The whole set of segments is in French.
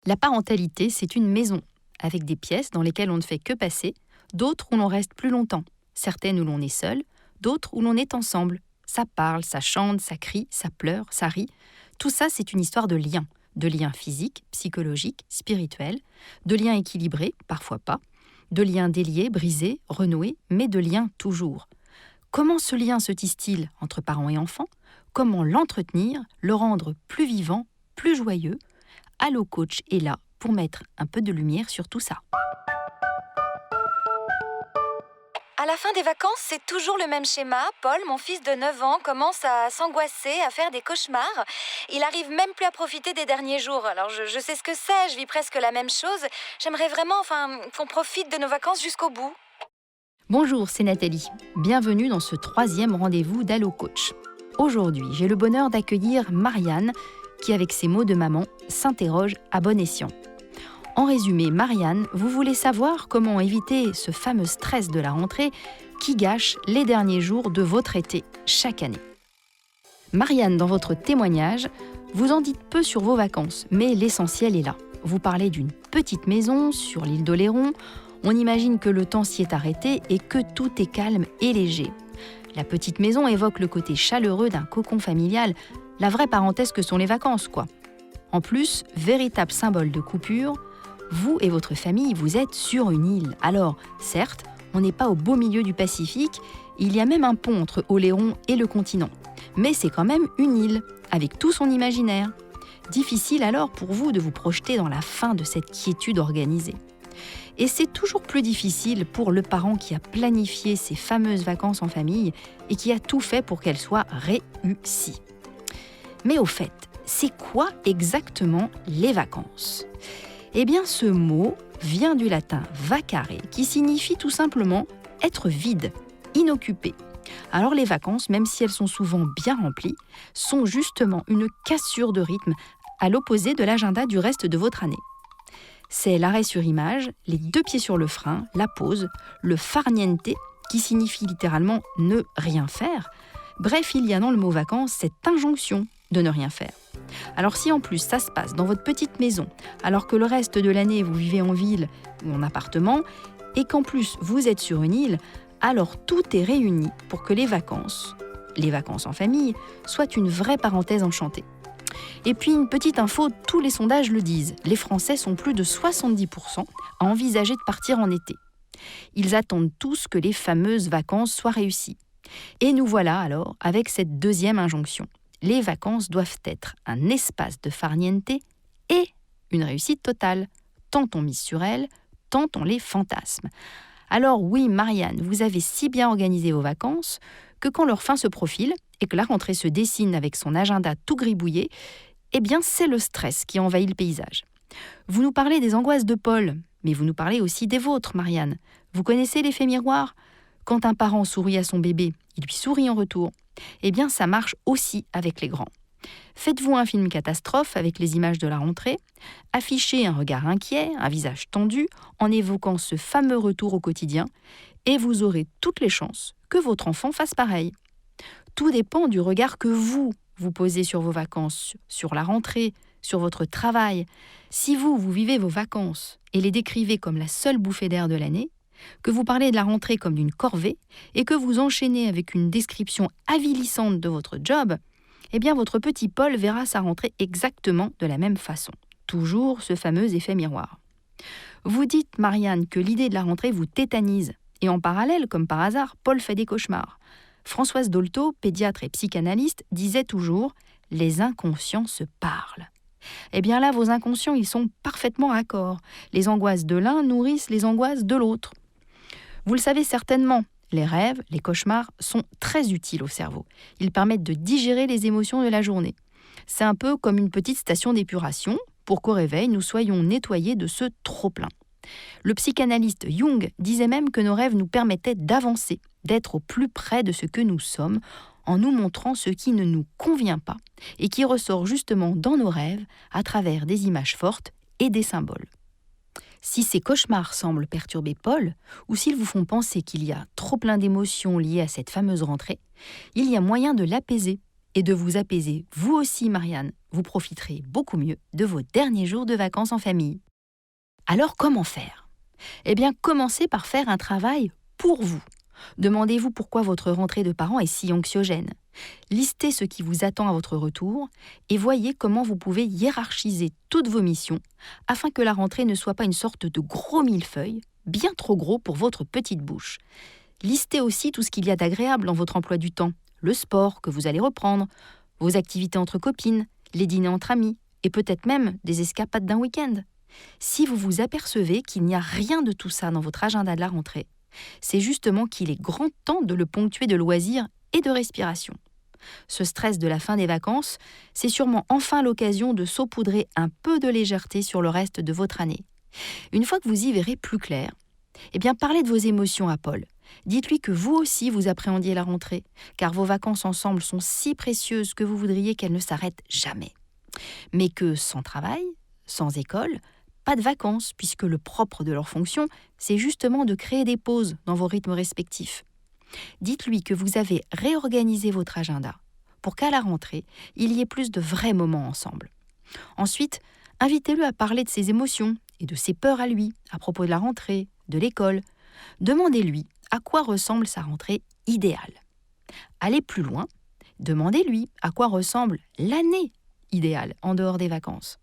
La parentalité, c'est une maison, avec des pièces dans lesquelles on ne fait que passer, d'autres où l'on reste plus longtemps, certaines où l'on est seul, d'autres où l'on est ensemble. Ça parle, ça chante, ça crie, ça pleure, ça rit. Tout ça, c'est une histoire de liens physiques, psychologiques, spirituels, de liens équilibrés, parfois pas, de liens déliés, brisés, renoués, mais de liens toujours. Comment ce lien se tisse-t-il entre parents et enfants? Comment l'entretenir, le rendre plus vivant, plus joyeux? Allo Coach est là pour mettre un peu de lumière sur tout ça. À la fin des vacances, c'est toujours le même schéma. Paul, mon fils de 9 ans, commence à s'angoisser, à faire des cauchemars. Il arrive même plus à profiter des derniers jours. Alors je sais ce que c'est, je vis presque la même chose. J'aimerais vraiment qu'on profite de nos vacances jusqu'au bout. Bonjour, c'est Nathalie. Bienvenue dans ce 3e rendez-vous d'Allo Coach. Aujourd'hui, j'ai le bonheur d'accueillir Marianne, qui avec ses mots de maman, s'interroge à bon escient. En résumé, Marianne, vous voulez savoir comment éviter ce fameux stress de la rentrée qui gâche les derniers jours de votre été chaque année. Marianne, dans votre témoignage, vous en dites peu sur vos vacances, mais l'essentiel est là. Vous parlez d'une petite maison sur l'île d'Oléron. On imagine que le temps s'y est arrêté et que tout est calme et léger. La petite maison évoque le côté chaleureux d'un cocon familial, la vraie parenthèse que sont les vacances, quoi. En plus, véritable symbole de coupure, vous et votre famille, vous êtes sur une île. Alors, certes, on n'est pas au beau milieu du Pacifique, il y a même un pont entre Oléron et le continent. Mais c'est quand même une île, avec tout son imaginaire. Difficile alors pour vous de vous projeter dans la fin de cette quiétude organisée. Et c'est toujours plus difficile pour le parent qui a planifié ces fameuses vacances en famille et qui a tout fait pour qu'elles soient réussies. Mais au fait, c'est quoi exactement les vacances ? Eh bien, ce mot vient du latin vacare, qui signifie tout simplement être vide, inoccupé. Alors les vacances, même si elles sont souvent bien remplies, sont justement une cassure de rythme à l'opposé de l'agenda du reste de votre année. C'est l'arrêt sur image, les 2 pieds sur le frein, la pause, le farniente, qui signifie littéralement ne rien faire. Bref, il y a dans le mot vacances cette injonction de ne rien faire. Alors si en plus ça se passe dans votre petite maison, alors que le reste de l'année vous vivez en ville ou en appartement, et qu'en plus vous êtes sur une île, alors tout est réuni pour que les vacances en famille, soient une vraie parenthèse enchantée. Et puis une petite info, tous les sondages le disent, les Français sont plus de 70% à envisager de partir en été. Ils attendent tous que les fameuses vacances soient réussies. Et nous voilà alors avec cette 2e injonction. Les vacances doivent être un espace de farniente et une réussite totale. Tant on mise sur elles, tant on les fantasme. Alors oui, Marianne, vous avez si bien organisé vos vacances que quand leur fin se profile et que la rentrée se dessine avec son agenda tout gribouillé, eh bien c'est le stress qui envahit le paysage. Vous nous parlez des angoisses de Paul, mais vous nous parlez aussi des vôtres, Marianne. Vous connaissez l'effet miroir ? Quand un parent sourit à son bébé, il lui sourit en retour. Eh bien, ça marche aussi avec les grands. Faites-vous un film catastrophe avec les images de la rentrée, affichez un regard inquiet, un visage tendu, en évoquant ce fameux retour au quotidien, et vous aurez toutes les chances que votre enfant fasse pareil. Tout dépend du regard que vous posez sur vos vacances, sur la rentrée, sur votre travail. Si vous vivez vos vacances et les décrivez comme la seule bouffée d'air de l'année, que vous parlez de la rentrée comme d'une corvée et que vous enchaînez avec une description avilissante de votre job, eh bien votre petit Paul verra sa rentrée exactement de la même façon. Toujours ce fameux effet miroir. Vous dites, Marianne, que l'idée de la rentrée vous tétanise. Et en parallèle, comme par hasard, Paul fait des cauchemars. Françoise Dolto, pédiatre et psychanalyste, disait toujours « les inconscients se parlent ». Eh bien là, vos inconscients, ils sont parfaitement raccords. Les angoisses de l'un nourrissent les angoisses de l'autre. Vous le savez certainement, les rêves, les cauchemars sont très utiles au cerveau. Ils permettent de digérer les émotions de la journée. C'est un peu comme une petite station d'épuration pour qu'au réveil, nous soyons nettoyés de ce trop-plein. Le psychanalyste Jung disait même que nos rêves nous permettaient d'avancer, d'être au plus près de ce que nous sommes, en nous montrant ce qui ne nous convient pas et qui ressort justement dans nos rêves à travers des images fortes et des symboles. Si ces cauchemars semblent perturber Paul, ou s'ils vous font penser qu'il y a trop plein d'émotions liées à cette fameuse rentrée, il y a moyen de l'apaiser et de vous apaiser, vous aussi Marianne, vous profiterez beaucoup mieux de vos derniers jours de vacances en famille. Alors comment faire ? Eh bien, commencez par faire un travail pour vous. Demandez-vous pourquoi votre rentrée de parents est si anxiogène. Listez ce qui vous attend à votre retour et voyez comment vous pouvez hiérarchiser toutes vos missions afin que la rentrée ne soit pas une sorte de gros millefeuille, bien trop gros pour votre petite bouche. Listez aussi tout ce qu'il y a d'agréable dans votre emploi du temps, le sport que vous allez reprendre, vos activités entre copines, les dîners entre amis et peut-être même des escapades d'un week-end. Si vous vous apercevez qu'il n'y a rien de tout ça dans votre agenda de la rentrée, c'est justement qu'il est grand temps de le ponctuer de loisirs et de respiration. Ce stress de la fin des vacances, c'est sûrement enfin l'occasion de saupoudrer un peu de légèreté sur le reste de votre année. Une fois que vous y verrez plus clair, eh bien parlez de vos émotions à Paul. Dites-lui que vous aussi vous appréhendiez la rentrée, car vos vacances ensemble sont si précieuses que vous voudriez qu'elles ne s'arrêtent jamais. Mais que sans travail, sans école, pas de vacances, puisque le propre de leur fonction, c'est justement de créer des pauses dans vos rythmes respectifs. Dites-lui que vous avez réorganisé votre agenda pour qu'à la rentrée, il y ait plus de vrais moments ensemble. Ensuite, invitez-le à parler de ses émotions et de ses peurs à lui, à propos de la rentrée, de l'école. Demandez-lui à quoi ressemble sa rentrée idéale. Allez plus loin, demandez-lui à quoi ressemble l'année idéale en dehors des vacances.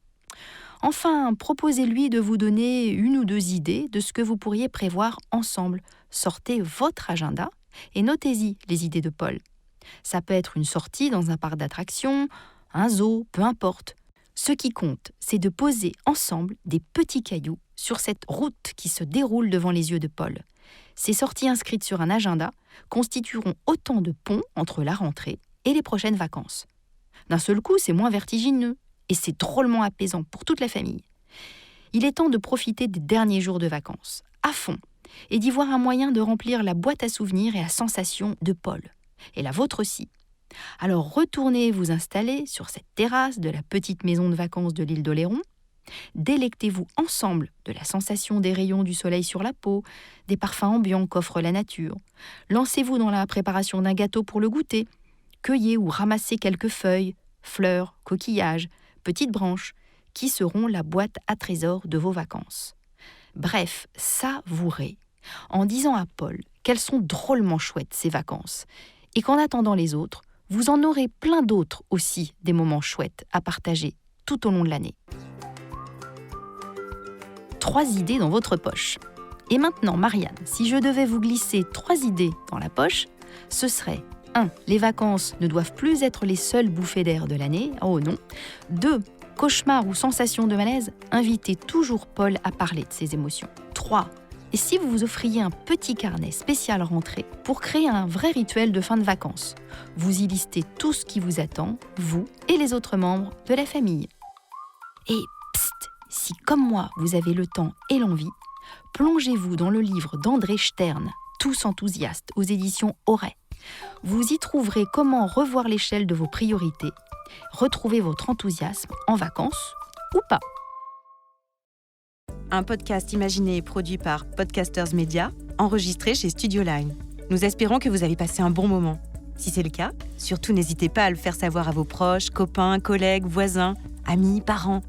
Enfin, proposez-lui de vous donner 1 ou 2 idées de ce que vous pourriez prévoir ensemble. Sortez votre agenda et notez-y les idées de Paul. Ça peut être une sortie dans un parc d'attractions, un zoo, peu importe. Ce qui compte, c'est de poser ensemble des petits cailloux sur cette route qui se déroule devant les yeux de Paul. Ces sorties inscrites sur un agenda constitueront autant de ponts entre la rentrée et les prochaines vacances. D'un seul coup, c'est moins vertigineux. Et c'est drôlement apaisant pour toute la famille. Il est temps de profiter des derniers jours de vacances, à fond, et d'y voir un moyen de remplir la boîte à souvenirs et à sensations de Paul. Et la vôtre aussi. Alors retournez vous installer sur cette terrasse de la petite maison de vacances de l'île d'Oléron. Délectez-vous ensemble de la sensation des rayons du soleil sur la peau, des parfums ambiants qu'offre la nature. Lancez-vous dans la préparation d'un gâteau pour le goûter. Cueillez ou ramassez quelques feuilles, fleurs, coquillages, petites branches, qui seront la boîte à trésors de vos vacances. Bref, savourez, en disant à Paul qu'elles sont drôlement chouettes ces vacances, et qu'en attendant les autres, vous en aurez plein d'autres aussi des moments chouettes à partager tout au long de l'année. 3 idées dans votre poche. Et maintenant, Marianne, si je devais vous glisser 3 idées dans la poche, ce serait 1. Les vacances ne doivent plus être les seules bouffées d'air de l'année. Oh non. 2. Cauchemar ou sensation de malaise, invitez toujours Paul à parler de ses émotions. 3. Et si vous vous offriez un petit carnet spécial rentrée pour créer un vrai rituel de fin de vacances, vous y listez tout ce qui vous attend, vous et les autres membres de la famille. Et psst, si comme moi vous avez le temps et l'envie, plongez-vous dans le livre d'André Stern, Tous enthousiastes, aux éditions Auray. Vous y trouverez comment revoir l'échelle de vos priorités, retrouver votre enthousiasme en vacances ou pas. Un podcast imaginé et produit par Podcasters Media, enregistré chez Studio Line. Nous espérons que vous avez passé un bon moment. Si c'est le cas, surtout n'hésitez pas à le faire savoir à vos proches, copains, collègues, voisins, amis, parents.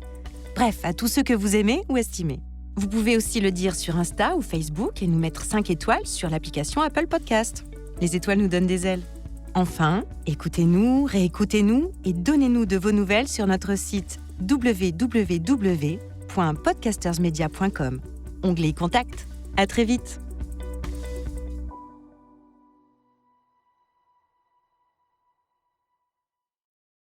Bref, à tous ceux que vous aimez ou estimez. Vous pouvez aussi le dire sur Insta ou Facebook et nous mettre 5 étoiles sur l'application Apple Podcast. Les étoiles nous donnent des ailes. Enfin, écoutez-nous, réécoutez-nous et donnez-nous de vos nouvelles sur notre site www.podcastersmedia.com. Onglet Contact. À très vite.